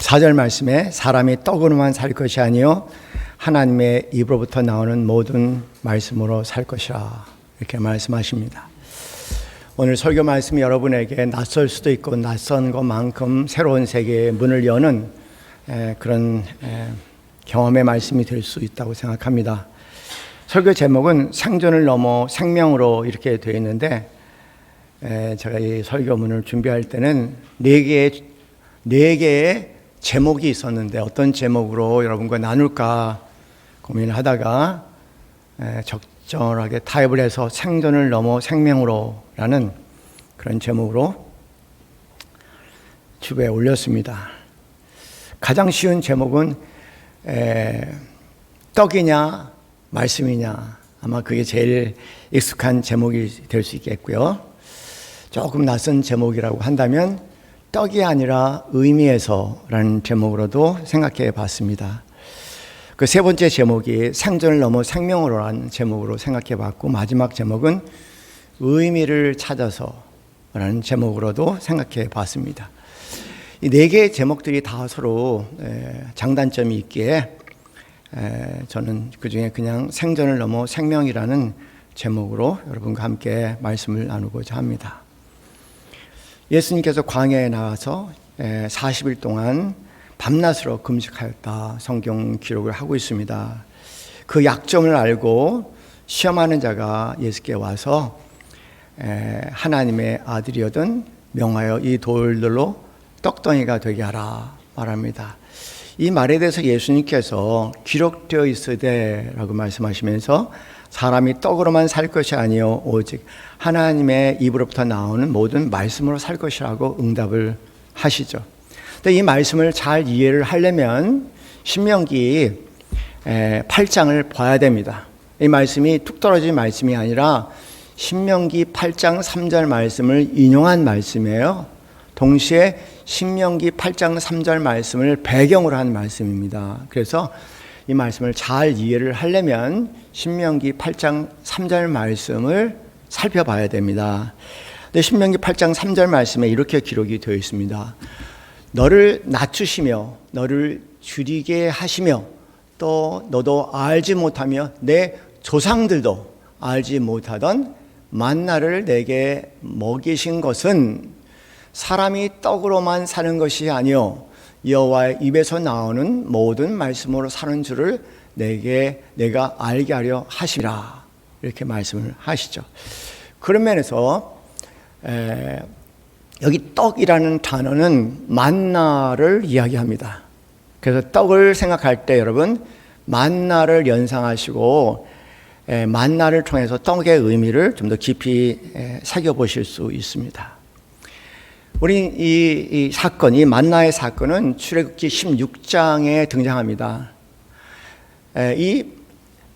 4절 말씀에 사람이 떡으로만 살 것이 아니요 하나님의 입으로부터 나오는 모든 말씀으로 살 것이라 이렇게 말씀하십니다. 오늘 설교 말씀이 여러분에게 낯설 수도 있고 낯선 것만큼 새로운 세계의 문을 여는 그런 경험의 말씀이 될 수 있다고 생각합니다. 설교 제목은 생존을 넘어 생명으로 이렇게 되어 있는데 제가 이 설교문을 준비할 때는 네 개의 제목이 있었는데 어떤 제목으로 여러분과 나눌까 고민을 하다가 적절하게 타협을 해서 생존을 넘어 생명으로 라는 그런 제목으로 주배에 올렸습니다. 가장 쉬운 제목은 떡이냐 말씀이냐, 아마 그게 제일 익숙한 제목이 될 수 있겠고요. 조금 낯선 제목이라고 한다면 떡이 아니라 의미에서라는 제목으로도 생각해 봤습니다. 그 세 번째 제목이 생존을 넘어 생명으로라는 제목으로 생각해 봤고, 마지막 제목은 의미를 찾아서라는 제목으로도 생각해 봤습니다. 이 네 개의 제목들이 다 서로 장단점이 있기에 저는 그중에 그냥 생존을 넘어 생명이라는 제목으로 여러분과 함께 말씀을 나누고자 합니다. 예수님께서 광야에 나와서 40일 동안 밤낮으로 금식하였다 성경 기록을 하고 있습니다. 그 약점을 알고 시험하는 자가 예수께 와서 하나님의 아들이거든 명하여 이 돌들로 떡덩이가 되게 하라 말합니다. 이 말에 대해서 예수님께서 기록되어 있으되 라고 말씀하시면서 사람이 떡으로만 살 것이 아니요 오직 하나님의 입으로부터 나오는 모든 말씀으로 살 것이라고 응답을 하시죠. 근데 이 말씀을 잘 이해를 하려면 신명기 8장을 봐야 됩니다. 이 말씀이 뚝 떨어진 말씀이 아니라 신명기 8장 3절 말씀을 인용한 말씀이에요. 동시에 신명기 8장 3절 말씀을 배경으로 한 말씀입니다. 그래서 이 말씀을 잘 이해를 하려면 신명기 8장 3절 말씀을 살펴봐야 됩니다. 근데 신명기 8장 3절 말씀에 이렇게 기록이 되어 있습니다. 너를 낮추시며 너를 줄이게 하시며 또 너도 알지 못하며 내 조상들도 알지 못하던 만나를 내게 먹이신 것은 사람이 떡으로만 사는 것이 아니요 여호와의 입에서 나오는 모든 말씀으로 사는 줄을 내가 알게 하려 하시라 이렇게 말씀을 하시죠. 그런 면에서 여기 떡이라는 단어는 만나를 이야기합니다. 그래서 떡을 생각할 때 여러분 만나를 연상하시고 만나를 통해서 떡의 의미를 좀 더 깊이 새겨보실 수 있습니다. 우리 이 사건, 이 만나의 사건은 출애굽기 16장에 등장합니다. 이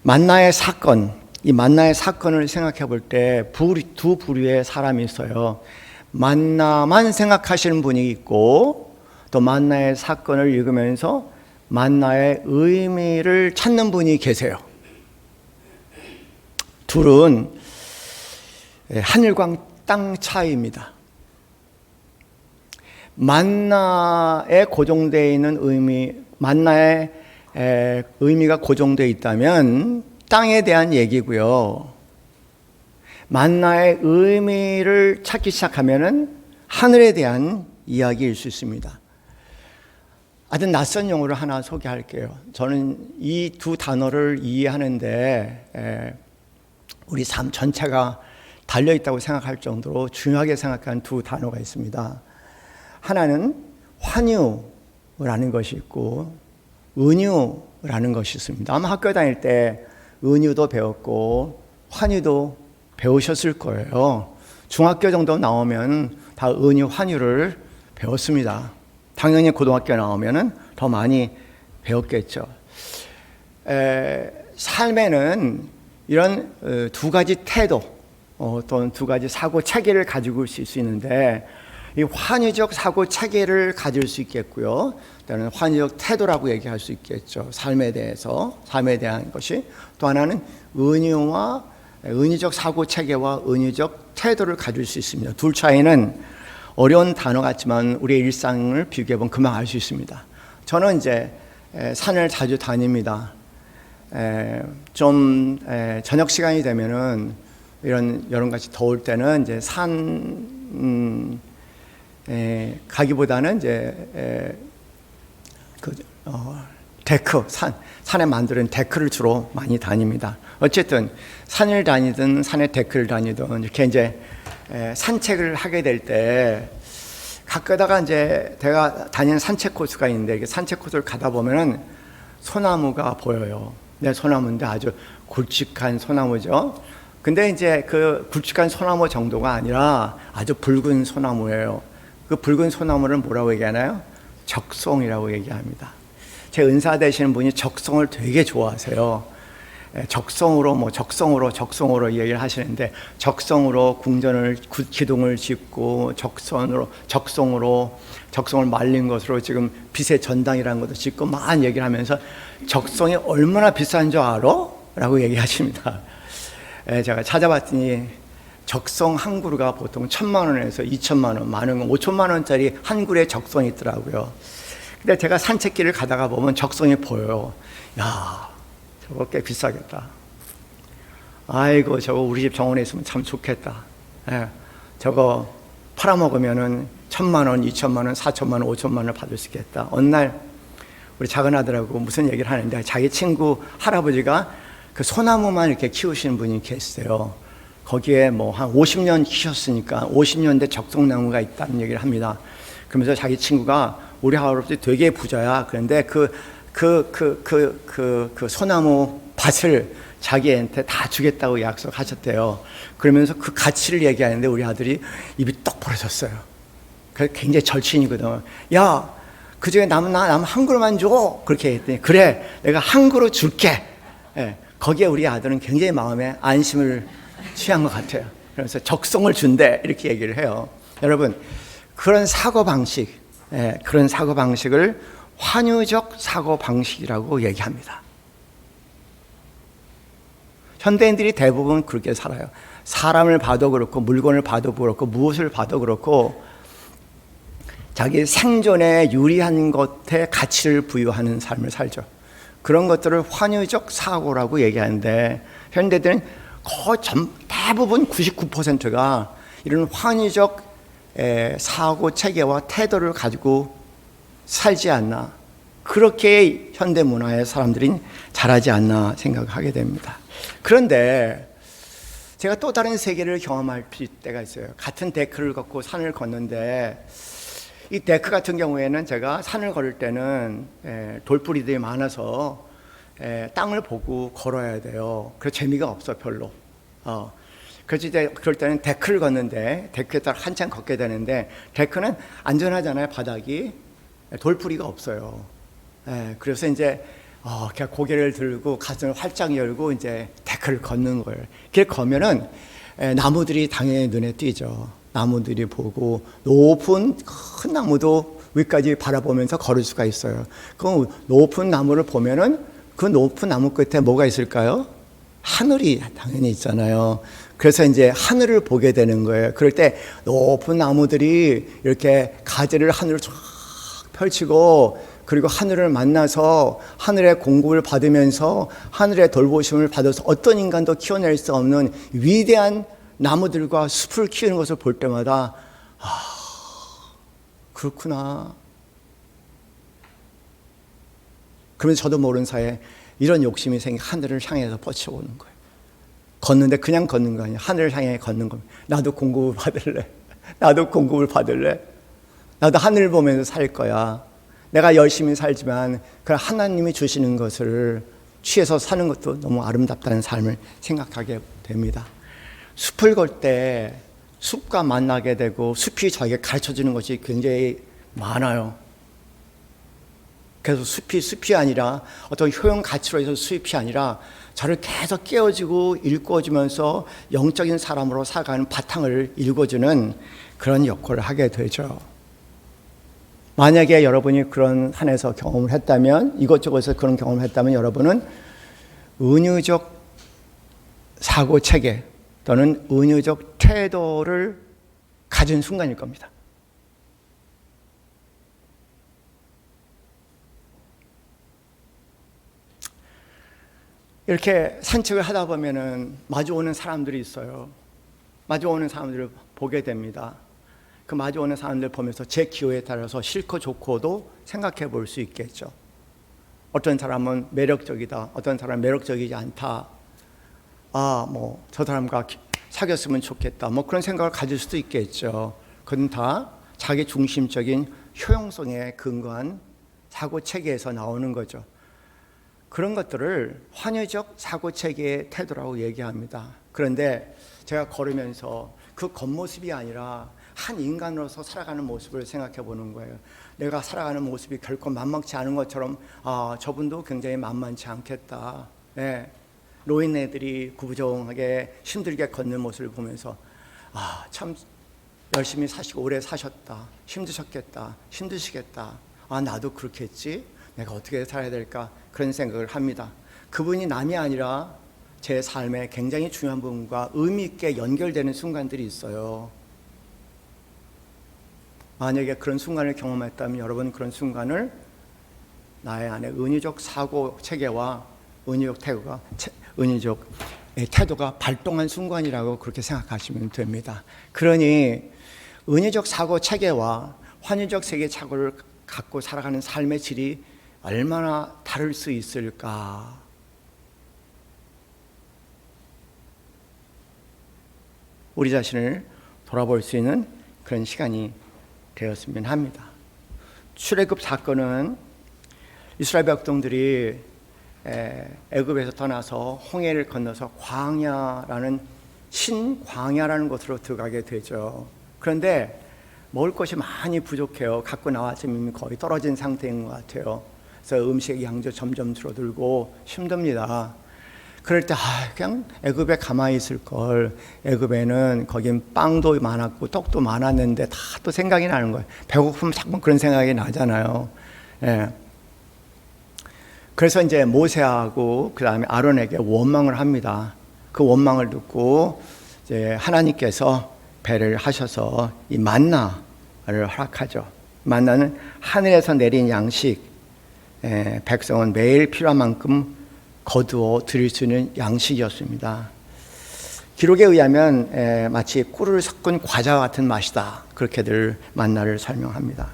만나의 사건을 생각해 볼 때 두 부류의 사람이 있어요. 만나만 생각하시는 분이 있고 또 만나의 사건을 읽으면서 만나의 의미를 찾는 분이 계세요. 둘은 하늘과 땅 차이입니다. 만나에 고정되어 있는 만나의 의미가 고정되어 있다면 땅에 대한 얘기고요. 만나의 의미를 찾기 시작하면은 하늘에 대한 이야기일 수 있습니다. 아주 낯선 용어를 하나 소개할게요. 저는 이 두 단어를 이해하는데 우리 삶 전체가 달려있다고 생각할 정도로 중요하게 생각한 두 단어가 있습니다. 하나는 환유라는 것이 있고 은유라는 것이 있습니다. 아마 학교 다닐 때 은유도 배웠고 환유도 배우셨을 거예요. 중학교 정도 나오면 다 은유, 환유를 배웠습니다. 당연히 고등학교 나오면 더 많이 배웠겠죠. 삶에는 이런 두 가지 태도 또는 두 가지 사고 체계를 가지고 있을 수 있는데 이 환유적 사고 체계를 가질 수 있겠고요. 또는 환유적 태도라고 얘기할 수 있겠죠. 삶에 대한 것이. 또 하나는 은유적 사고 체계와 은유적 태도를 가질 수 있습니다. 둘 차이는 어려운 단어 같지만 우리의 일상을 비교해보면 금방 알 수 있습니다. 저는 이제 산을 자주 다닙니다. 좀 저녁 시간이 되면은 이런 여름같이 더울 때는 이제 산 가기보다는 이제 데크 산에 만드는 데크를 주로 많이 다닙니다. 어쨌든 산을 다니든 산에 데크를 다니든 이렇게 이제 산책을 하게 될 때 가끔가다가 이제 제가 다니는 산책 코스가 있는데 이렇게 산책 코스를 가다 보면은 소나무가 보여요. 네, 소나무인데 아주 굵직한 소나무죠. 근데 이제 그 굵직한 소나무 정도가 아니라 아주 붉은 소나무예요. 그 붉은 소나무를 뭐라고 얘기하나요? 적송이라고 얘기합니다. 제 은사 되시는 분이 적송을 되게 좋아하세요. 적송으로 얘기를 하시는데, 적송으로 궁전을 기둥을 짓고 적송을 말린 것으로 지금 빛의 전당이라는 것도 짓고 막 얘기를 하면서 적송이 얼마나 비싼 줄 알아? 라고 얘기하십니다. 제가 찾아봤더니 적송 한 그루가 보통 1,000만 원에서 2,000만 원, 많은 건 5천만 원짜리 한 그루에 적송이 있더라고요. 근데 제가 산책길을 가다가 보면 적송이 보여요. 야, 저거 꽤 비싸겠다. 아이고, 저거 우리 집 정원에 있으면 참 좋겠다. 저거 팔아먹으면은 1,000만 원, 2,000만 원, 4,000만 원, 5,000만 원을 받을 수 있겠다. 어느 날 우리 작은 아들하고 무슨 얘기를 하는데, 자기 친구 할아버지가 그 소나무만 이렇게 키우시는 분이 계세요. 거기에 뭐 한 50년 키셨으니까 50년 된 적송나무가 있다는 얘기를 합니다. 그러면서 자기 친구가 우리 할아버지 되게 부자야. 그런데 그 소나무 밭을 자기한테 다 주겠다고 약속하셨대요. 그러면서 그 가치를 얘기하는데 우리 아들이 입이 떡 벌어졌어요. 그래서 굉장히 절친이거든. 야, 그 중에 나무 한 그루만 줘. 그렇게 했더니, 그래, 내가 한 그루 줄게. 거기에 우리 아들은 굉장히 마음에 안심을 취한 것 같아요. 그래서 적송을 준대, 이렇게 얘기를 해요. 여러분, 그런 사고방식을 환유적 사고방식이라고 얘기합니다. 현대인들이 대부분 그렇게 살아요. 사람을 봐도 그렇고, 물건을 봐도 그렇고, 무엇을 봐도 그렇고, 자기 생존에 유리한 것에 가치를 부여하는 삶을 살죠. 그런 것들을 환유적 사고라고 얘기하는데, 현대들은 거의 대부분 99%가 이런 환유적 사고 체계와 태도를 가지고 살지 않나, 그렇게 현대 문화의 사람들이 자라지 않나 생각하게 됩니다. 그런데 제가 또 다른 세계를 경험할 때가 있어요. 같은 데크를 걷고 산을 걷는데, 이 데크 같은 경우에는 제가 산을 걸을 때는 돌뿌리들이 많아서 땅을 보고 걸어야 돼요. 그래서 재미가 없어, 별로. 그래서 이제 그럴 때는 데크를 걷는데, 데크에 따라 한참 걷게 되는데, 데크는 안전하잖아요. 바닥이 돌뿌리가 없어요. 그래서 이제 그냥 고개를 들고 가슴을 활짝 열고 이제 데크를 걷는 거예요. 이렇게 걷면은 나무들이 당연히 눈에 띄죠. 나무들이 보고, 높은 큰 나무도 위까지 바라보면서 걸을 수가 있어요. 그 높은 나무를 보면은 그 높은 나무 끝에 뭐가 있을까요? 하늘이 당연히 있잖아요. 그래서 이제 하늘을 보게 되는 거예요. 그럴 때 높은 나무들이 이렇게 가지를 하늘을 쫙 펼치고, 그리고 하늘을 만나서 하늘의 공급을 받으면서 하늘의 돌보심을 받아서 어떤 인간도 키워낼 수 없는 위대한 나무들과 숲을 키우는 것을 볼 때마다, 그렇구나. 그러면 저도 모르는 사이에 이런 욕심이 생겨 하늘을 향해서 뻗쳐오는 거예요. 걷는데 그냥 걷는 거 아니에요. 하늘을 향해 걷는 겁니다. 나도 공급을 받을래. 나도 하늘 보면서 살 거야. 내가 열심히 살지만 그 하나님이 주시는 것을 취해서 사는 것도 너무 아름답다는 삶을 생각하게 됩니다. 숲을 걸 때 숲과 만나게 되고, 숲이 저에게 가르쳐주는 것이 굉장히 많아요. 그래서 숲이 아니라 어떤 효용 가치로 해서 숲이 아니라 저를 계속 깨워주고 일궈주면서 영적인 사람으로 살아가는 바탕을 일궈주는 그런 역할을 하게 되죠. 만약에 여러분이 그런 산에서 경험을 했다면, 이것저것에서 그런 경험을 했다면, 여러분은 은유적 사고체계 또는 은유적 태도를 가진 순간일 겁니다. 이렇게 산책을 하다 보면은 마주오는 사람들이 있어요. 마주오는 사람들을 보게 됩니다. 그 마주오는 사람들 보면서 제 기호에 따라서 싫고 좋고도 생각해 볼 수 있겠죠. 어떤 사람은 매력적이다, 어떤 사람은 매력적이지 않다. 저 사람과 사귀었으면 좋겠다. 그런 생각을 가질 수도 있겠죠. 그건 다 자기 중심적인 효용성에 근거한 사고 체계에서 나오는 거죠. 그런 것들을 환유적 사고 체계의 태도라고 얘기합니다. 그런데 제가 걸으면서 그 겉모습이 아니라 한 인간으로서 살아가는 모습을 생각해 보는 거예요. 내가 살아가는 모습이 결코 만만치 않은 것처럼 저분도 굉장히 만만치 않겠다. 네. 노인네들이 구부정하게 힘들게 걷는 모습을 보면서 참 열심히 사시고 오래 사셨다. 힘드셨겠다. 힘드시겠다. 나도 그렇겠지. 내가 어떻게 살아야 될까? 그런 생각을 합니다. 그분이 남이 아니라 제 삶에 굉장히 중요한 부분과 의미 있게 연결되는 순간들이 있어요. 만약에 그런 순간을 경험했다면 여러분 그런 순간을 나의 안에 은유적 사고 체계와 은유적 태도가 발동한 순간이라고 그렇게 생각하시면 됩니다. 그러니 은유적 사고 체계와 환유적 세계 착오를 갖고 살아가는 삶의 질이 얼마나 다를 수 있을까? 우리 자신을 돌아볼 수 있는 그런 시간이 되었으면 합니다. 출애굽 사건은 이스라엘 백성들이 애굽에서 떠나서 홍해를 건너서 광야라는 신광야라는 곳으로 들어가게 되죠. 그런데 먹을 것이 많이 부족해요. 갖고 나왔으면 거의 떨어진 상태인 것 같아요. 그래서 음식의 양도 점점 줄어들고 힘듭니다. 그럴 때 그냥 애굽에 가만히 있을 걸. 애굽에는 거긴 빵도 많았고 떡도 많았는데 다 또 생각이 나는 거예요. 배고프면 자꾸 그런 생각이 나잖아요. 예. 그래서 이제 모세하고 그 다음에 아론에게 원망을 합니다. 그 원망을 듣고 이제 하나님께서 배를 하셔서 이 만나를 허락하죠. 만나는 하늘에서 내린 양식, 백성은 매일 필요한 만큼 거두어 드릴 수 있는 양식이었습니다. 기록에 의하면 마치 꿀을 섞은 과자와 같은 맛이다. 그렇게들 만나를 설명합니다.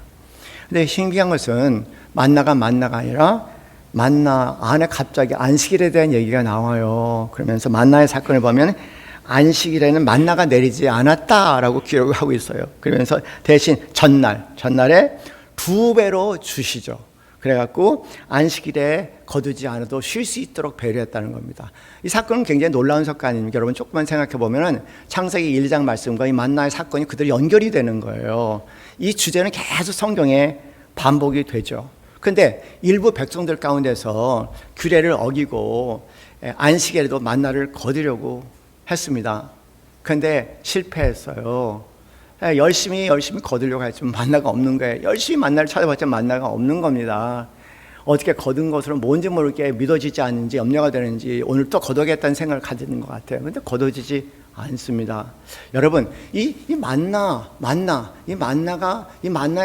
근데 신기한 것은 만나가 아니라 만나 안에 갑자기 안식일에 대한 얘기가 나와요. 그러면서 만나의 사건을 보면 안식일에는 만나가 내리지 않았다라고 기록을 하고 있어요. 그러면서 대신 전날에 2배로 주시죠. 그래갖고 안식일에 거두지 않아도 쉴 수 있도록 배려했다는 겁니다. 이 사건은 굉장히 놀라운 사건 아닙니까? 여러분 조금만 생각해 보면은 창세기 1장 말씀과 이 만나의 사건이 그대로 연결이 되는 거예요. 이 주제는 계속 성경에 반복이 되죠. 그런데 일부 백성들 가운데서 규례를 어기고 안식일에도 만나를 거두려고 했습니다. 그런데 실패했어요. 열심히 거두려고 했지만 만나가 없는 거예요. 열심히 만나를 찾아봤자 만나가 없는 겁니다. 어떻게 거둔 것으로 뭔지 모르게 믿어지지 않는지 염려가 되는지 오늘 또 거두겠다는 생각을 가지는 것 같아요. 그런데 거두지지 않습니다. 여러분 이 만나의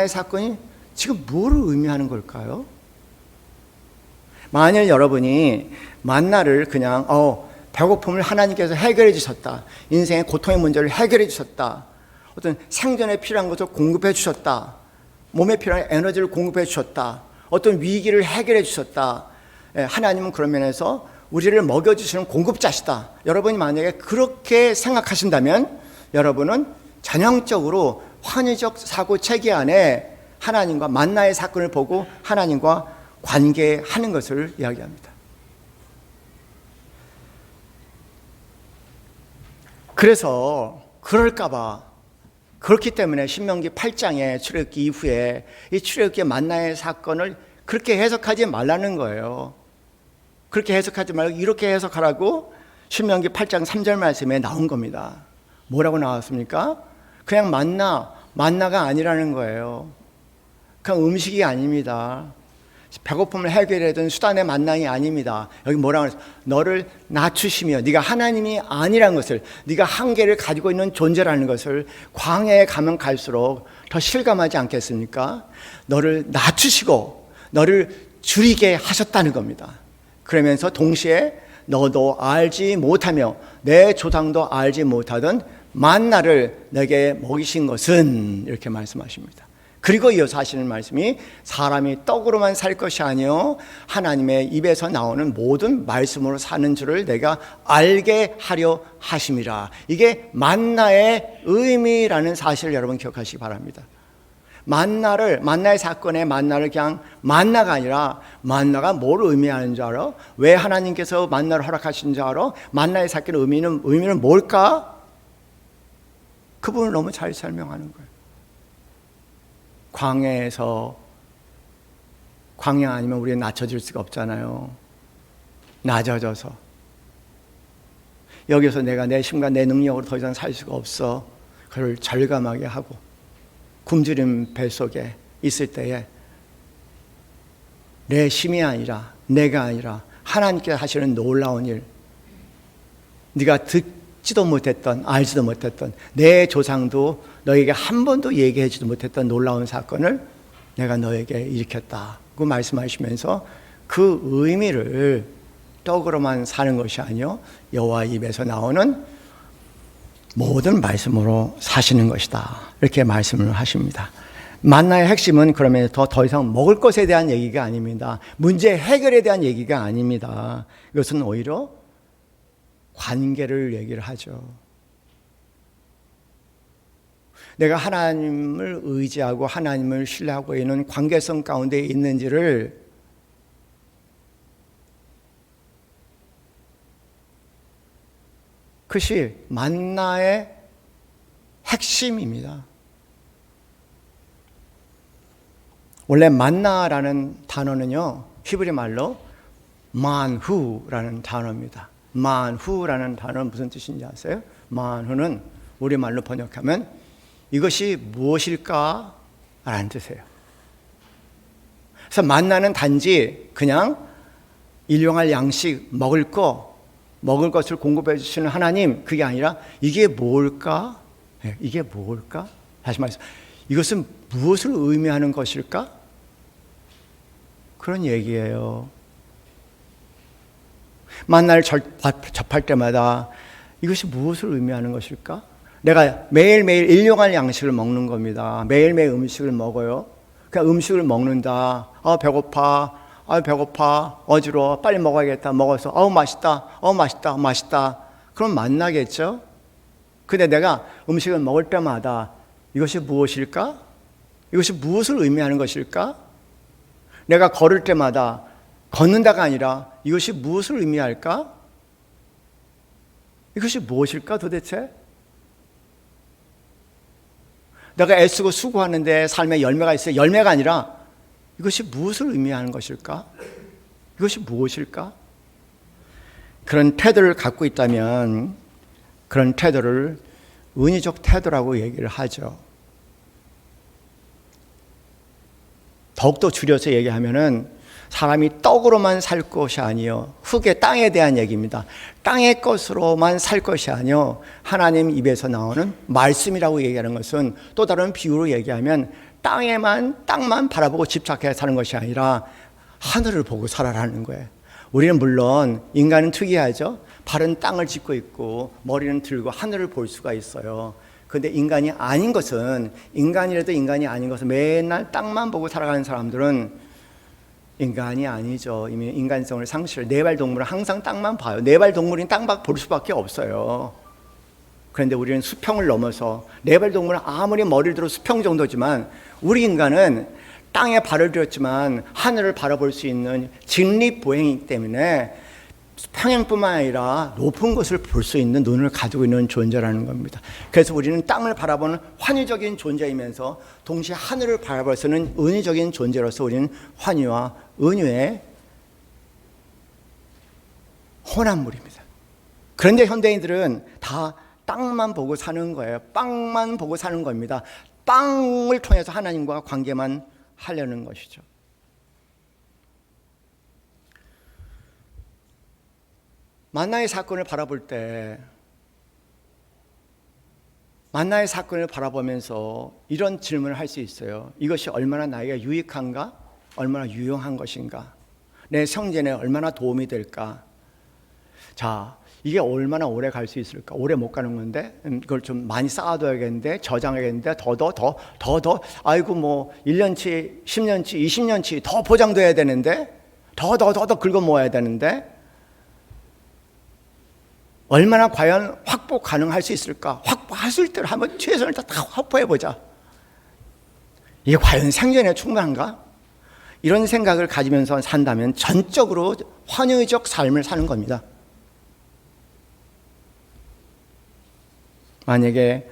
사건이 지금 뭐를 의미하는 걸까요? 만일 여러분이 만나를 그냥 배고픔을 하나님께서 해결해 주셨다. 인생의 고통의 문제를 해결해 주셨다. 어떤 생존에 필요한 것을 공급해 주셨다. 몸에 필요한 에너지를 공급해 주셨다. 어떤 위기를 해결해 주셨다. 하나님은 그런 면에서 우리를 먹여주시는 공급자시다. 여러분이 만약에 그렇게 생각하신다면 여러분은 전형적으로 환희적 사고 체계 안에 하나님과 만나의 사건을 보고 하나님과 관계하는 것을 이야기합니다. 그래서 그렇기 때문에 신명기 8장의 출애굽기 이후에 이 출애굽기 만나의 사건을 그렇게 해석하지 말라는 거예요. 그렇게 해석하지 말고 이렇게 해석하라고 신명기 8장 3절 말씀에 나온 겁니다. 뭐라고 나왔습니까? 그냥 만나가 아니라는 거예요. 그냥 음식이 아닙니다. 배고픔을 해결하던 수단의 만남이 아닙니다. 여기 뭐라고 그랬어요? 너를 낮추시며 네가 하나님이 아니라는 것을, 네가 한계를 가지고 있는 존재라는 것을 광야에 가면 갈수록 더 실감하지 않겠습니까? 너를 낮추시고 너를 줄이게 하셨다는 겁니다. 그러면서 동시에 너도 알지 못하며 내 조상도 알지 못하던 만나를 내게 먹이신 것은, 이렇게 말씀하십니다. 그리고 이어서 하시는 말씀이 사람이 떡으로만 살 것이 아니요 하나님의 입에서 나오는 모든 말씀으로 사는 줄을 내가 알게 하려 하심이라. 이게 만나의 의미라는 사실을 여러분 기억하시기 바랍니다. 만나의 사건의 만나를 그냥 만나가 아니라, 만나가 뭘 의미하는 줄 알아? 왜 하나님께서 만나를 허락하신 줄 알아? 만나의 사건의 의미는 뭘까? 그 부분을 너무 잘 설명하는 거예요. 광야에서, 광야 아니면 우리는 낮춰질 수가 없잖아요. 낮아져서 여기서 내가 내 힘과 내 능력으로 더 이상 살 수가 없어. 그를 절감하게 하고 굶주린 뱃속에 있을 때에 내 힘이 아니라, 내가 아니라 하나님께서 하시는 놀라운 일, 네가 듣지도 못했던, 알지도 못했던, 내 조상도 너에게 한 번도 얘기하지도 못했던 놀라운 사건을 내가 너에게 일으켰다고 말씀하시면서 그 의미를 떡으로만 사는 것이 아니요 여호와 입에서 나오는 모든 말씀으로 사시는 것이다, 이렇게 말씀을 하십니다. 만나의 핵심은 그러면 더 이상 먹을 것에 대한 얘기가 아닙니다. 문제 해결에 대한 얘기가 아닙니다. 이것은 오히려 관계를 얘기를 하죠. 내가 하나님을 의지하고 하나님을 신뢰하고 있는 관계성 가운데 있는지를 그것이 만나의 핵심입니다. 원래 만나라는 단어는요, 히브리 말로 만후라는 단어입니다. 만후라는 단어는 무슨 뜻인지 아세요? 만후는 우리말로 번역하면 이것이 무엇일까? 라는 뜻이에요. 그래서 만나는 단지 그냥 일용할 양식, 먹을 것을 공급해 주시는 하나님, 그게 아니라 이게 뭘까? 이게 뭘까? 다시 말해서 이것은 무엇을 의미하는 것일까? 그런 얘기예요. 만나를 접할 때마다 이것이 무엇을 의미하는 것일까? 내가 매일매일 일용할 양식을 먹는 겁니다. 매일매일 음식을 먹어요. 그냥 음식을 먹는다. 배고파. 배고파. 어지러워. 빨리 먹어야겠다. 먹어서 맛있다. 그럼 만나겠죠? 근데 내가 음식을 먹을 때마다 이것이 무엇일까? 이것이 무엇을 의미하는 것일까? 내가 걸을 때마다 걷는다가 아니라 이것이 무엇을 의미할까? 이것이 무엇일까 도대체? 내가 애쓰고 수고하는데 삶에 열매가 있어요. 열매가 아니라 이것이 무엇을 의미하는 것일까? 이것이 무엇일까? 그런 태도를 갖고 있다면 그런 태도를 은유적 태도라고 얘기를 하죠. 더욱더 줄여서 얘기하면은 사람이 떡으로만 살 것이 아니요 흙의 땅에 대한 얘기입니다. 땅의 것으로만 살 것이 아니요 하나님 입에서 나오는 말씀이라고 얘기하는 것은 또 다른 비유로 얘기하면 땅만 바라보고 집착해 사는 것이 아니라 하늘을 보고 살아라는 거예요. 우리는 물론 인간은 특이하죠. 발은 땅을 짚고 있고 머리는 들고 하늘을 볼 수가 있어요. 그런데 인간이 아닌 것은, 인간이라도 인간이 아닌 것은 맨날 땅만 보고 살아가는 사람들은 인간이 아니죠. 이미 인간성을 상실. 네발 동물은 항상 땅만 봐요. 네발 동물은 땅만 볼 수밖에 없어요. 그런데 우리는 수평을 넘어서, 네발 동물은 아무리 머리를 들어 수평 정도지만 우리 인간은 땅에 발을 들였지만 하늘을 바라볼 수 있는 직립보행이기 때문에 평행뿐만 아니라 높은 곳을 볼 수 있는 눈을 가지고 있는 존재라는 겁니다. 그래서 우리는 땅을 바라보는 환희적인 존재이면서 동시에 하늘을 바라볼 수 있는 은유적인 존재로서 우리는 환희와 은유의 혼합물입니다. 그런데 현대인들은 다 땅만 보고 사는 거예요. 빵만 보고 사는 겁니다. 빵을 통해서 하나님과 관계만 하려는 것이죠. 만나의 사건을 바라볼 때, 만나의 사건을 바라보면서 이런 질문을 할 수 있어요. 이것이 얼마나 나에게 유익한가? 얼마나 유용한 것인가? 내 성전에 얼마나 도움이 될까? 자, 이게 얼마나 오래 갈 수 있을까? 오래 못 가는 건데, 그걸 좀 많이 쌓아둬야겠는데, 저장해야겠는데, 더, 아이고, 뭐, 1년치, 10년치, 20년치 더 보장돼야 되는데, 더 긁어 모아야 되는데, 얼마나 과연 확보 가능할 수 있을까? 확보할 수 있도록 한번 최선을 다 확보해보자. 이게 과연 생존에 충분한가? 이런 생각을 가지면서 산다면 전적으로 환유적 삶을 사는 겁니다. 만약에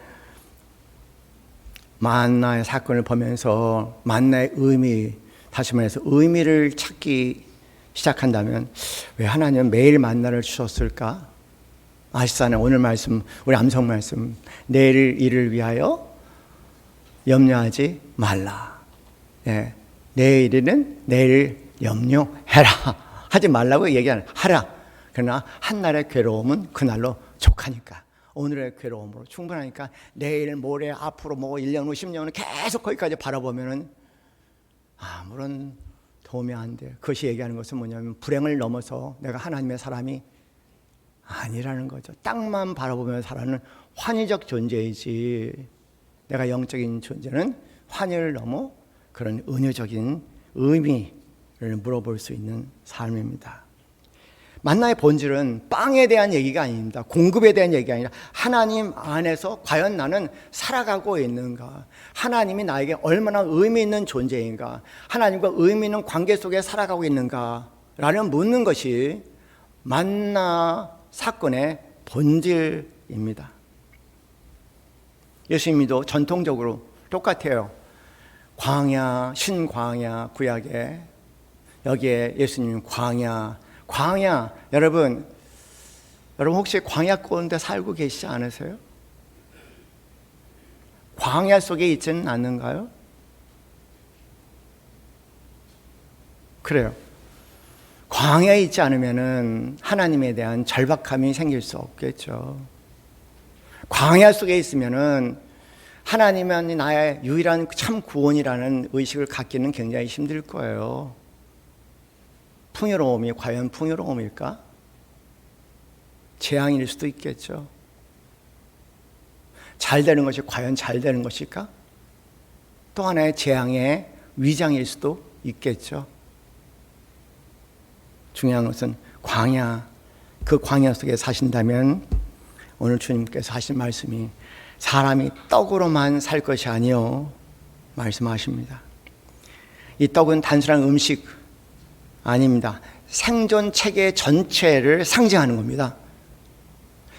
만나의 사건을 보면서 만나의 의미, 다시 말해서 의미를 찾기 시작한다면 왜 하나님은 매일 만나를 주셨을까? 아시잖아요. 오늘 말씀, 우리 암송 말씀, 내일 일을 위하여 염려하지 말라. 예, 내일은 내일 염려해라. 하지 말라고 얘기하는 하라. 그러나 한날의 괴로움은 그날로 족하니까, 오늘의 괴로움으로 충분하니까 내일, 모레, 앞으로 뭐 1년 후, 10년 후 계속 거기까지 바라보면은 아무런 도움이 안 돼요. 그것이 얘기하는 것은 뭐냐면 불행을 넘어서 내가 하나님의 사람이 아니라는 거죠. 땅만 바라보며 살아는 환희적 존재이지, 내가 영적인 존재는 환희를 넘어 그런 은유적인 의미를 물어볼 수 있는 삶입니다. 만나의 본질은 빵에 대한 얘기가 아닙니다. 공급에 대한 얘기가 아니라 하나님 안에서 과연 나는 살아가고 있는가, 하나님이 나에게 얼마나 의미 있는 존재인가, 하나님과 의미 있는 관계 속에 살아가고 있는가 라는 묻는 것이 만나 사건의 본질입니다. 예수님도 전통적으로 똑같아요. 광야, 신광야, 구약에 여기에 예수님 광야, 여러분 혹시 광야 가운데 살고 계시지 않으세요? 광야 속에 있지는 않는가요? 그래요. 광야에 있지 않으면은 하나님에 대한 절박함이 생길 수 없겠죠. 광야 속에 있으면은 하나님은 나의 유일한 참 구원이라는 의식을 갖기는 굉장히 힘들 거예요. 풍요로움이 과연 풍요로움일까? 재앙일 수도 있겠죠. 잘 되는 것이 과연 잘 되는 것일까? 또 하나의 재앙의 위장일 수도 있겠죠. 중요한 것은 광야, 그 광야 속에 사신다면 오늘 주님께서 하신 말씀이 사람이 떡으로만 살 것이 아니요 말씀하십니다. 이 떡은 단순한 음식 아닙니다. 생존 체계 전체를 상징하는 겁니다.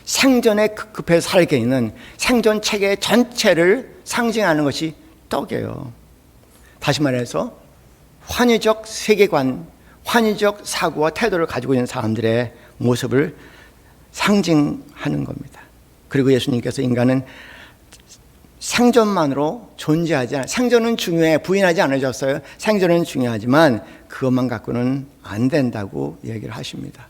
생존에 급급해서 살게 있는 생존 체계 전체를 상징하는 것이 떡이에요. 다시 말해서 환희적 세계관, 환희적 사고와 태도를 가지고 있는 사람들의 모습을 상징하는 겁니다. 그리고 예수님께서 인간은 생존만으로 존재하지 않아요. 생존은 중요해, 부인하지 않으셨어요. 생존은 중요하지만 그것만 갖고는 안 된다고 얘기를 하십니다.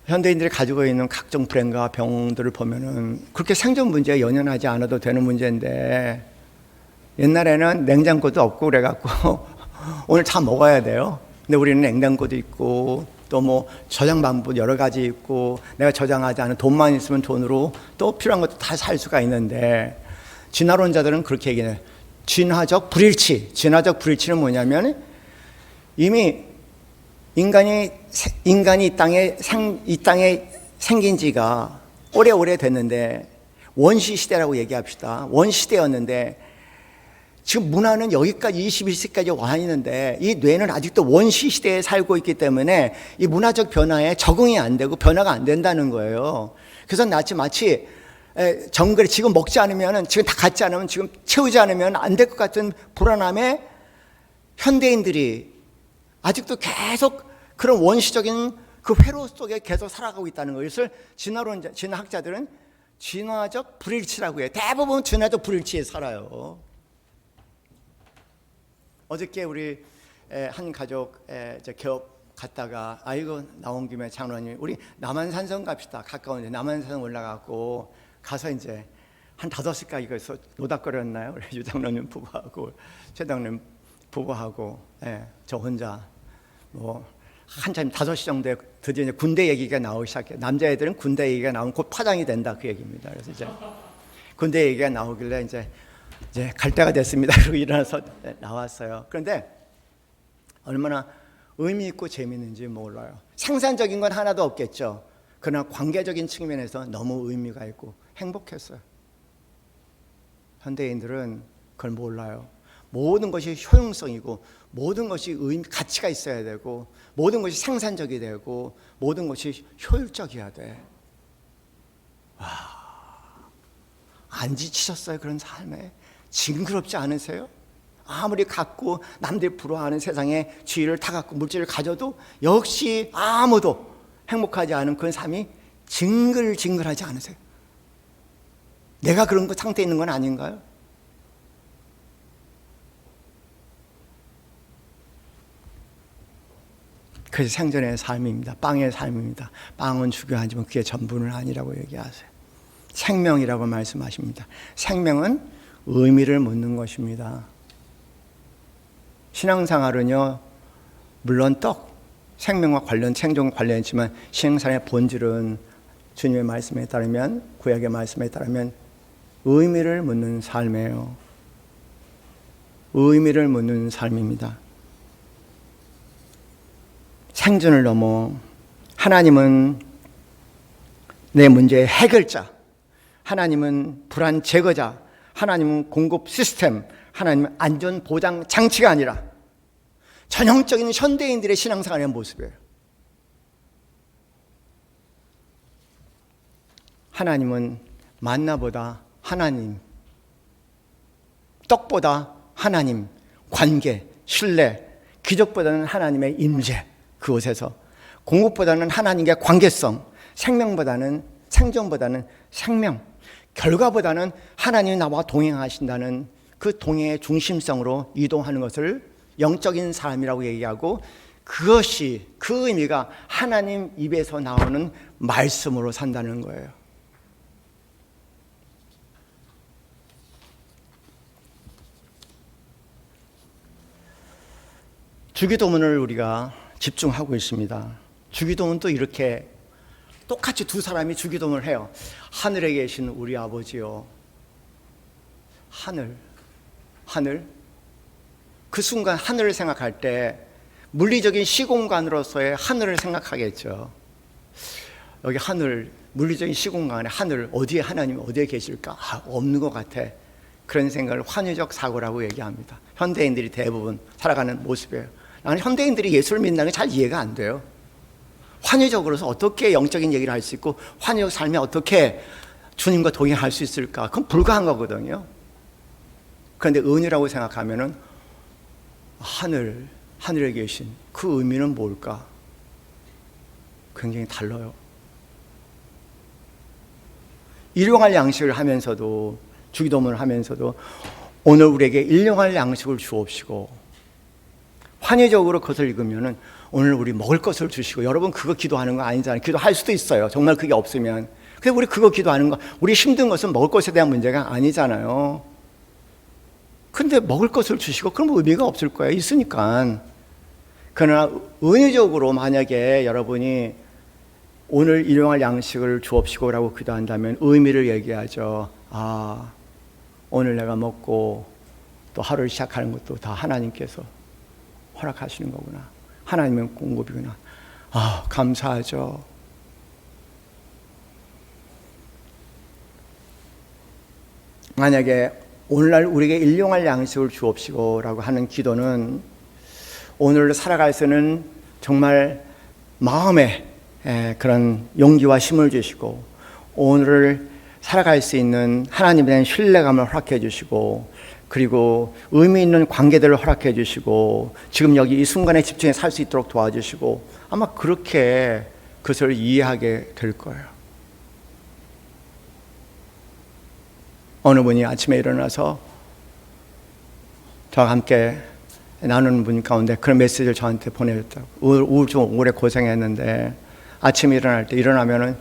현대인들이 가지고 있는 각종 불행과 병들을 보면은 그렇게 생존 문제에 연연하지 않아도 되는 문제인데, 옛날에는 냉장고도 없고 그래갖고 오늘 다 먹어야 돼요. 근데 우리는 냉장고도 있고 또 뭐 저장 방법 여러 가지 있고, 내가 저장하지 않은 돈만 있으면 돈으로 또 필요한 것도 다 살 수가 있는데, 진화론자들은 그렇게 얘기해요. 진화적 불일치. 진화적 불일치는 뭐냐면 이미 인간이 이 땅에 생긴 지가 오래 됐는데, 원시 시대라고 얘기합시다. 원시 시대였는데 지금 문화는 여기까지 21세기까지 와 있는데 이 뇌는 아직도 원시 시대에 살고 있기 때문에 이 문화적 변화에 적응이 안 되고 변화가 안 된다는 거예요. 그래서 마치 정글에 지금 먹지 않으면, 지금 다 갖지 않으면, 지금 채우지 않으면 안 될 것 같은 불안함에 현대인들이 아직도 계속 그런 원시적인 그 회로 속에 계속 살아가고 있다는 것을 진화학자들은 진화적 불일치라고 해요. 대부분 진화적 불일치에 살아요. 어저께 우리 한 가족 기업 갔다가, 아이고 나온 김에 장로님 우리 남한산성 갑시다. 가까운데 남한산성 올라가고 가서 이제 한 5시까지 거기서 노닥거렸나요? 유 장로님 부부하고 최 장로님 부부하고 저 혼자 뭐 한참 5시 정도에 드디어 이제 군대 얘기가 나오기 시작해요. 남자애들은 군대 얘기가 나오면 곧 파장이 된다 그 얘기입니다. 그래서 이제 군대 얘기가 나오길래 이제 갈 때가 됐습니다. 그리고 일어나서 나왔어요. 그런데 얼마나 의미 있고 재미있는지 몰라요. 생산적인 건 하나도 없겠죠. 그러나 관계적인 측면에서 너무 의미가 있고 행복했어요. 현대인들은 그걸 몰라요. 모든 것이 효용성이고 모든 것이 가치가 있어야 되고 모든 것이 생산적이 되고 모든 것이 효율적이어야 돼. 와, 안 지치셨어요? 그런 삶에 징그럽지 않으세요? 아무리 갖고 남들이 부러워하는 세상에 지위를 다 갖고 물질을 가져도 역시 아무도 행복하지 않은 그런 삶이 징글징글하지 않으세요? 내가 그런 상태에 있는 건 아닌가요? 그래서 생전의 삶입니다. 빵의 삶입니다. 빵은 중요하지만 그게 전부는 아니라고 얘기하세요. 생명이라고 말씀하십니다. 생명은 의미를 묻는 것입니다. 신앙생활은요, 물론 생명과 생존과 관련했지만 신앙생활의 본질은 주님의 말씀에 따르면, 구약의 말씀에 따르면 의미를 묻는 삶이에요. 의미를 묻는 삶입니다. 생존을 넘어 하나님은 내 문제의 해결자, 하나님은 불안 제거자, 하나님은 공급 시스템, 하나님은 안전 보장 장치가 아니라 전형적인 현대인들의 신앙생활의 모습이에요. 하나님은 만나보다 하나님, 떡보다 하나님, 관계, 신뢰, 기적보다는 하나님의 임재, 그곳에서 공급보다는 하나님의 관계성, 생존보다는 생명, 결과보다는 하나님이 나와 동행하신다는 그 동행의 중심성으로 이동하는 것을 영적인 삶이라고 얘기하고, 그것이 그 의미가 하나님 입에서 나오는 말씀으로 산다는 거예요. 주기도문을 우리가 집중하고 있습니다. 주기도문도 이렇게 똑같이 두 사람이 주기도문을 해요. 하늘에 계신 우리 아버지요. 하늘. 그 순간 하늘을 생각할 때 물리적인 시공간으로서의 하늘을 생각하겠죠. 여기 하늘, 물리적인 시공간에 하늘, 어디에 하나님이 어디에 계실까? 없는 것 같아. 그런 생각을 환유적 사고라고 얘기합니다. 현대인들이 대부분 살아가는 모습이에요. 나는 현대인들이 예수를 믿는다는 게 잘 이해가 안 돼요. 환유적으로서 어떻게 영적인 얘기를 할 수 있고 환유적 삶에 어떻게 주님과 동행할 수 있을까? 그건 불가한 거거든요. 그런데 은유라고 생각하면은 하늘에 계신 그 의미는 뭘까? 굉장히 달라요. 일용할 양식을 하면서도, 주기도문을 하면서도 오늘 우리에게 일용할 양식을 주옵시고, 환희적으로 그것을 읽으면은 오늘 우리 먹을 것을 주시고, 여러분 그거 기도하는 거 아니잖아요. 기도할 수도 있어요. 정말 그게 없으면. 근데 우리 그거 기도하는 거, 우리 힘든 것은 먹을 것에 대한 문제가 아니잖아요. 근데 먹을 것을 주시고 그럼 의미가 없을 거예요. 있으니까. 그러나 은유적으로 만약에 여러분이 오늘 일용할 양식을 주옵시고 라고 기도한다면 의미를 얘기하죠. 아, 오늘 내가 먹고 또 하루를 시작하는 것도 다 하나님께서 허락하시는 거구나. 하나님의 공급이구나. 아, 감사하죠. 만약에 오늘날 우리에게 일용할 양식을 주옵시고 라고 하는 기도는 오늘 살아갈 수는 정말 마음에 그런 용기와 힘을 주시고, 오늘을 살아갈 수 있는 하나님에 대한 신뢰감을 허락해 주시고, 그리고 의미 있는 관계들을 허락해 주시고, 지금 여기 이 순간에 집중해 살 수 있도록 도와주시고, 아마 그렇게 그것을 이해하게 될 거예요. 어느 분이 아침에 일어나서 저와 함께 나누는 분 가운데 그런 메시지를 저한테 보내줬다고. 오늘 좀 오래 고생했는데 아침에 일어날 때 일어나면은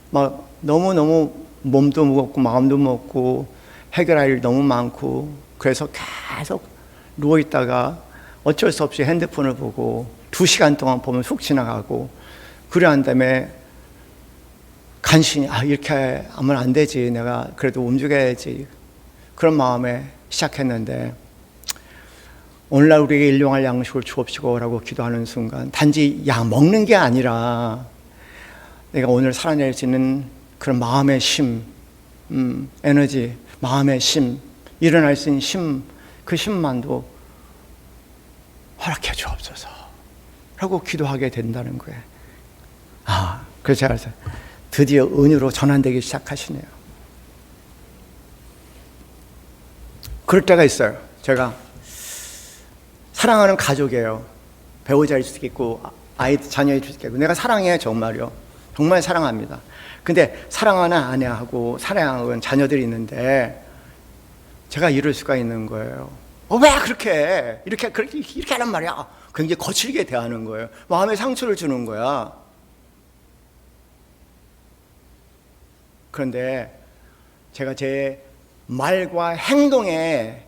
막 너무너무 몸도 무겁고 마음도 무겁고 해결할 일 너무 많고, 그래서 계속 누워있다가 어쩔 수 없이 핸드폰을 보고 2시간 동안 보면 훅 지나가고, 그래 한 다음에 간신히 이렇게 하면 안 되지, 내가 그래도 움직여야지, 그런 마음에 시작했는데, 오늘날 우리에게 일용할 양식을 주옵시고 라고 기도하는 순간 단지 먹는 게 아니라 내가 오늘 살아낼 수 있는 그런 마음의 심, 에너지, 마음의 심, 일어날 수 있는 심, 그 심만도 허락해 주옵소서 라고 기도하게 된다는 거예요. 그래서 제가 드디어 은유로 전환되기 시작하시네요. 그럴 때가 있어요. 제가 사랑하는 가족이에요. 배우자일 수도 있고 자녀일 수도 있고, 내가 사랑해, 정말요. 정말 사랑합니다. 근데 사랑하는 아내하고 사랑하는 자녀들이 있는데 제가 이럴 수가 있는 거예요. 왜 그렇게 이렇게 하란 말이야. 굉장히 거칠게 대하는 거예요. 마음에 상처를 주는 거야. 그런데 제가 제 말과 행동에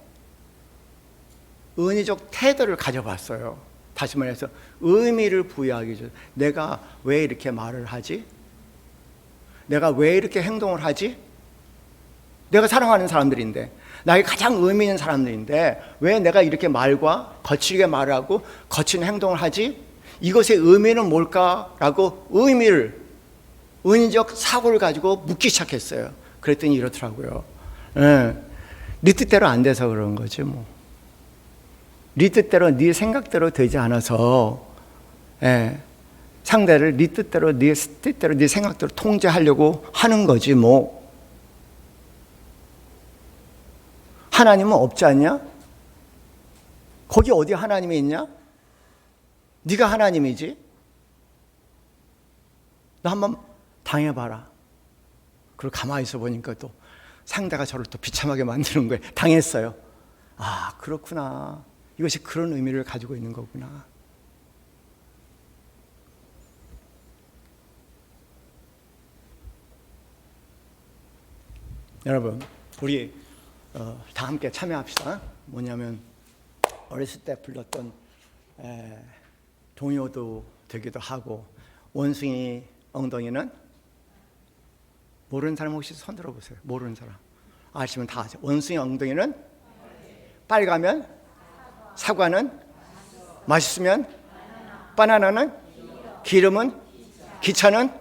은혜적 태도를 가져봤어요. 다시 말해서 의미를 부여하기 위해서, 내가 왜 이렇게 말을 하지? 내가 왜 이렇게 행동을 하지? 내가 사랑하는 사람들인데, 나에게 가장 의미 있는 사람들인데 왜 내가 이렇게 말과 거칠게 말을 하고 거친 행동을 하지? 이것의 의미는 뭘까라고 은혜적 사고를 가지고 묻기 시작했어요. 그랬더니 이렇더라고요. 네 뜻대로 안 돼서 그런 거지 뭐. 네 뜻대로, 네 생각대로 되지 않아서 상대를 네 뜻대로, 네 생각대로 통제하려고 하는 거지 뭐. 하나님은 없지 않냐? 거기 어디 하나님이 있냐? 네가 하나님이지. 너 한번 당해봐라. 그리고 가만히 있어 보니까 또 상대가 저를 또 비참하게 만드는 거예요. 당했어요. 그렇구나. 이것이 그런 의미를 가지고 있는 거구나. 여러분, 우리 다 함께 참여합시다. 뭐냐면 어렸을 때 불렀던 동요도 되기도 하고, 원숭이 엉덩이는, 모르는 사람 혹시 손 들어보세요. 모르는 사람. 아시면 다 아죠. 원숭이 엉덩이는 빨가면, 사과는 맛있으면, 바나나는 기름은, 기차는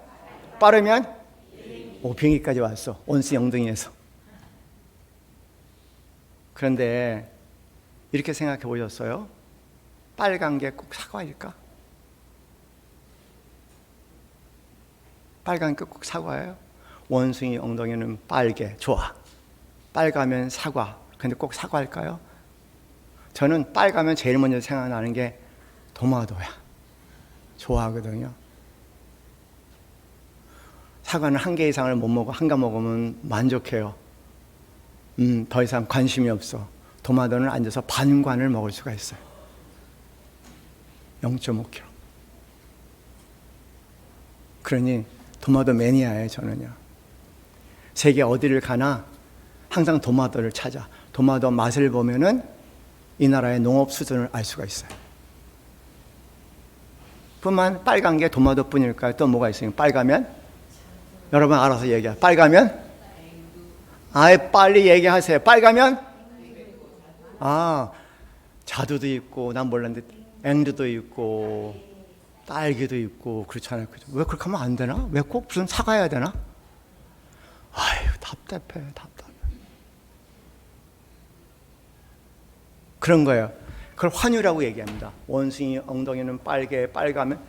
빠르면, 비행기까지 왔어. 원숭이 엉덩이에서. 그런데 이렇게 생각해 보셨어요? 빨간 게 꼭 사과일까? 빨간 게 꼭 사과예요? 원숭이 엉덩이는 빨개, 좋아. 빨가면 사과. 근데 꼭 사과일까요? 저는 빨가면 제일 먼저 생각나는 게 도마도야. 좋아하거든요. 사과는 한 개 이상을 못 먹어. 한 개 먹으면 만족해요. 더 이상 관심이 없어. 도마도는 앉아서 반관을 먹을 수가 있어요. 0.5kg. 그러니 도마도 매니아예요, 저는요. 세계 어디를 가나 항상 도마도를 찾아. 도마도 맛을 보면은 이 나라의 농업 수준을 알 수가 있어요. 뿐만 빨간 게 도마도뿐일까요? 또 뭐가 있어요? 빨가면? 여러분 알아서 얘기해요. 빨가면? 빨리 얘기하세요. 빨가면? 자두도 있고, 난 몰랐는데 앵두도 있고, 딸기도 있고, 그렇잖아요. 왜 그렇게 하면 안 되나? 왜 꼭 무슨 사과해야 되나? 답답해. 그런 거예요. 그걸 환유라고 얘기합니다. 원숭이 엉덩이는 빨가면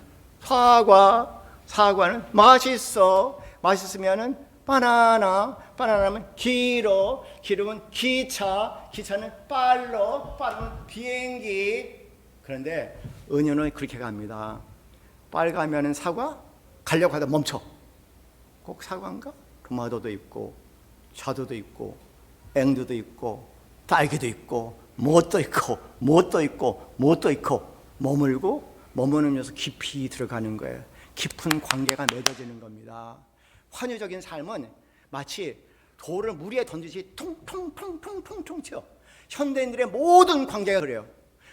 사과는 맛있어. 맛있으면은 바나나면 기름은 기차는 빠르면 비행기. 그런데 은유는 그렇게 갑니다. 빨가면은 사과, 가려고 하다 멈춰. 꼭 사과인가? 토마토도 있고, 자두도 있고, 앵두도 있고, 딸기도 있고, 무엇도 있고, 머무르면서 깊이 들어가는 거예요. 깊은 관계가 맺어지는 겁니다. 환유적인 삶은 마치 돌을 물 위에 던지듯이 통통통 쳐. 현대인들의 모든 관계가 그래요.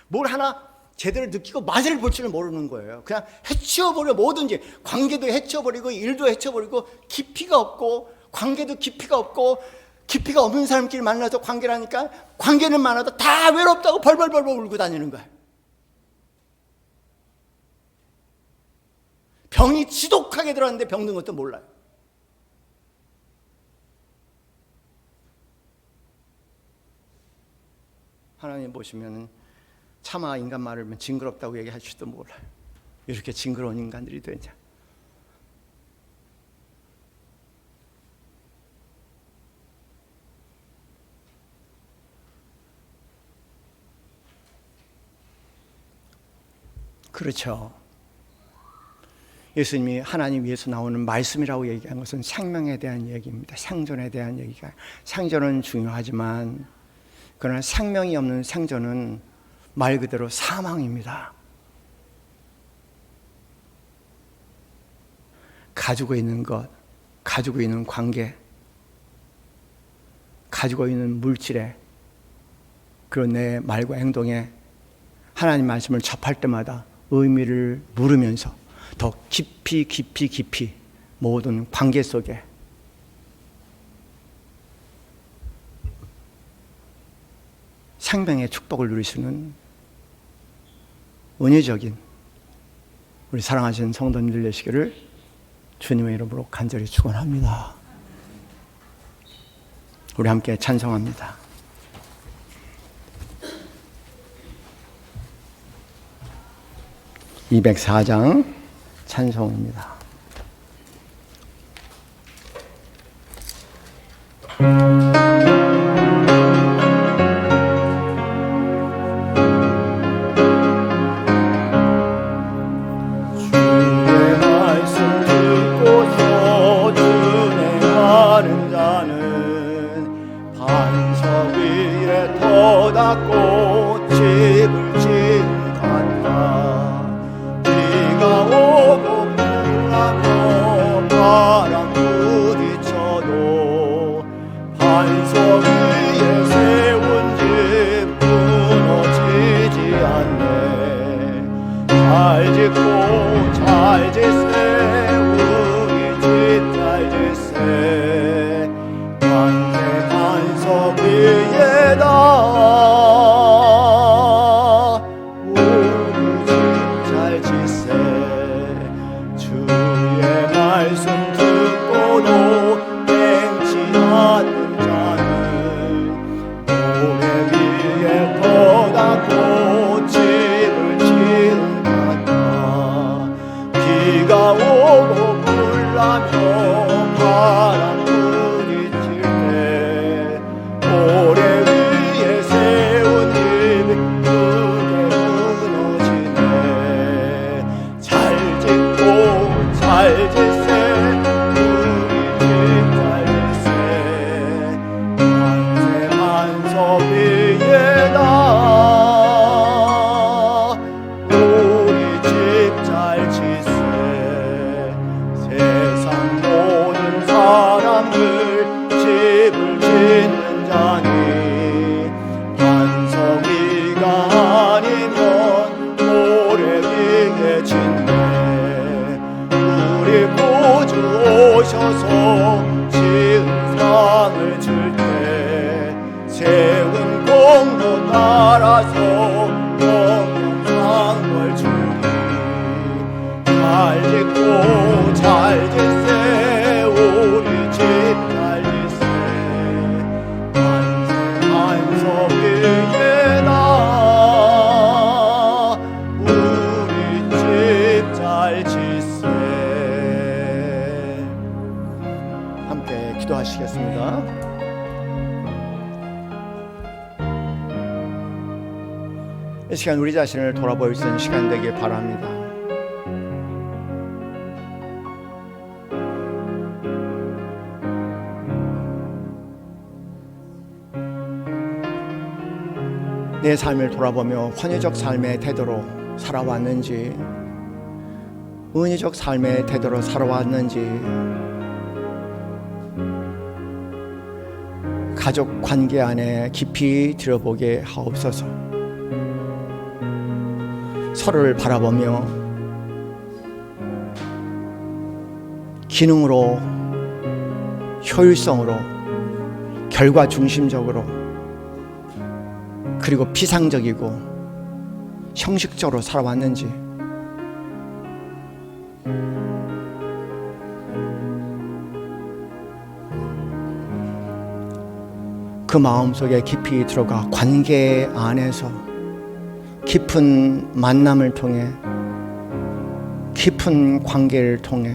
뭘 하나 제대로 느끼고 맛을 볼 줄을 모르는 거예요. 그냥 해치워버려. 뭐든지 관계도 해치워버리고 일도 해치워버리고 깊이가 없고 관계도 깊이가 없고 깊이가 없는 사람끼리 만나서 관계를 하니까 관계는 많아도 다 외롭다고 벌벌벌 울고 다니는 거예요. 병이 지독하게 들어왔는데 병든 것도 몰라요. 하나님 보시면 차마 인간 말을 징그럽다고 얘기하실지도 몰라요. 이렇게 징그러운 인간들이 되냐. 그렇죠. 예수님이 하나님 위에서 나오는 말씀이라고 얘기한 것은 생명에 대한 얘기입니다. 생존에 대한 얘기가. 생존은 중요하지만 그러나 생명이 없는 생존은 말 그대로 사망입니다. 가지고 있는 것, 가지고 있는 관계, 가지고 있는 물질에, 그런 내 말과 행동에 하나님 말씀을 접할 때마다 의미를 물으면서 더 깊이 모든 관계 속에 생명의 축복을 누리시는 은혜적인 우리 사랑하시는 성도님들 되시기를 주님의 이름으로 간절히 축원합니다. 우리 함께 찬송합니다. 204장 찬송입니다. 주의 말씀 듣고서 준행하는 자는 반석 위에 터닫고 집을 지은 같아. 비가 오고 불나며 바람 부딪혀도 반석 위에 세운 집 무너지지 않네. 잘 짓고 잘 짓세 우리 집 잘 짓세. 만세 반석 위에다 기도하시겠습니다. 이 시간 우리 자신을 돌아볼 수 있는 시간 되길 바랍니다. 내 삶을 돌아보며 헌의적 삶의 태도로 살아왔는지, 은혜적 삶의 태도로 살아왔는지, 가족 관계 안에 깊이 들어보게 하옵소서. 서로를 바라보며 기능으로, 효율성으로, 결과 중심적으로, 그리고 피상적이고 형식적으로 살아왔는지, 그 마음속에 깊이 들어가 관계 안에서 깊은 만남을 통해, 깊은 관계를 통해,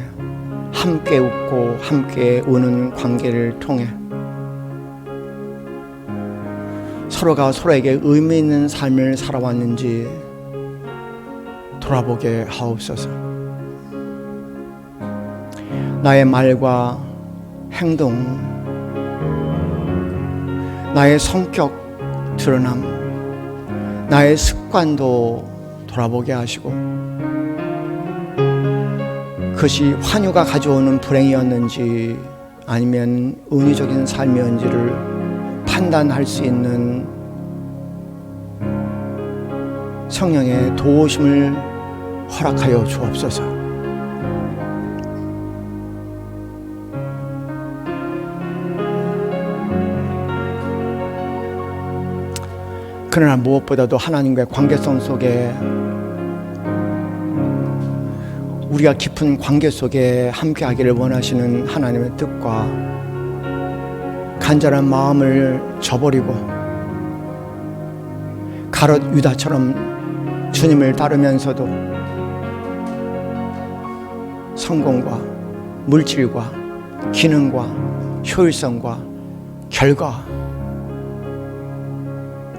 함께 웃고 함께 우는 관계를 통해 서로가 서로에게 의미 있는 삶을 살아왔는지 돌아보게 하옵소서. 나의 말과 행동, 나의 성격 드러남, 나의 습관도 돌아보게 하시고, 그것이 환유가 가져오는 불행이었는지 아니면 은유적인 삶이었는지를 판단할 수 있는 성령의 도우심을 허락하여 주옵소서. 그러나 무엇보다도 하나님과의 관계성 속에, 우리가 깊은 관계 속에 함께하기를 원하시는 하나님의 뜻과 간절한 마음을 저버리고 가롯 유다처럼 주님을 따르면서도 성공과 물질과 기능과 효율성과 결과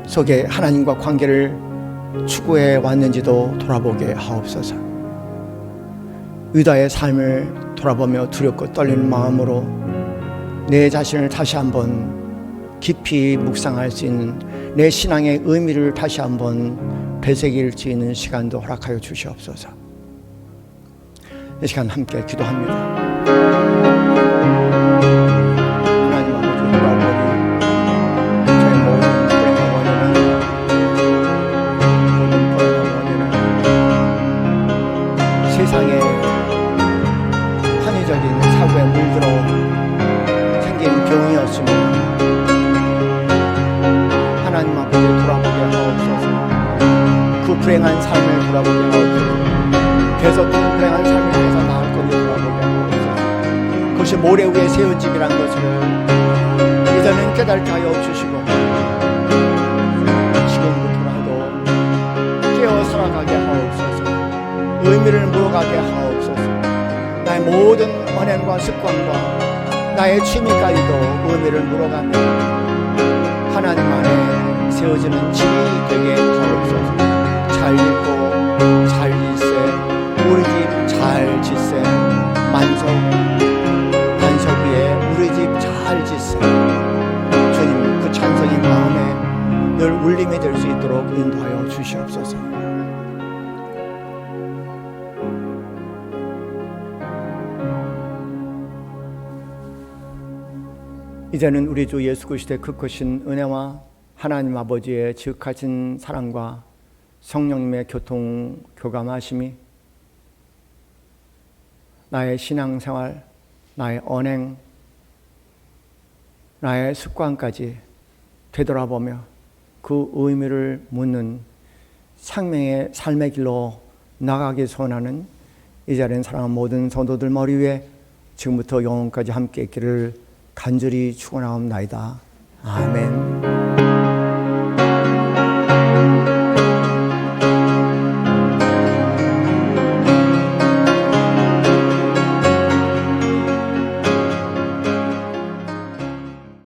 속에 하나님과 관계를 추구해 왔는지도 돌아보게 하옵소서. 유다의 삶을 돌아보며 두렵고 떨리는 마음으로 내 자신을 다시 한번 깊이 묵상할 수 있는, 내 신앙의 의미를 다시 한번 되새길 수 있는 시간도 허락하여 주시옵소서. 이 시간 함께 기도합니다. 하나님 아버지, 돌아보니 저의 모든 불행의 원인은 세상의 환희적인 사고에 물들어 생긴 병이었으며, 하나님 앞에 돌아보게 하옵소서. 그 불행한 삶을 돌아보게 하옵소서. 계속된 불행한 삶을 위해서 나을 것을 돌아보게 하옵소서. 그것이 모래 위에 세운 집이란 것을 이제는 깨닫게 하여 주시고, 지금부터라도 깨어 살아가게 하옵소서. 의미를 물어가게 하옵소서. 나의 모든 언행과 습관과 나의 취미까지도 의미를 물어가며 하나님 안에 세워지는 집이 되게 하옵소서. 잘 짓고 잘 짓세, 우리 집 잘 짓세, 만석 위에 우리 집 잘 짓세. 주님, 그 찬성이 마음에 늘 울림이 될 수 있도록 인도하여 주시옵소서. 이제는 우리 주 예수 그리스도의 그 크신 은혜와 하나님 아버지의 지극하신 사랑과 성령님의 교감하심이 나의 신앙생활, 나의 언행, 나의 습관까지 되돌아보며 그 의미를 묻는 생명의 삶의 길로 나가기 소원하는 이 자리에 사랑하는 모든 성도들 머리 위에 지금부터 영원까지 함께 있기를 간절히 축원하옵나이다. 아멘.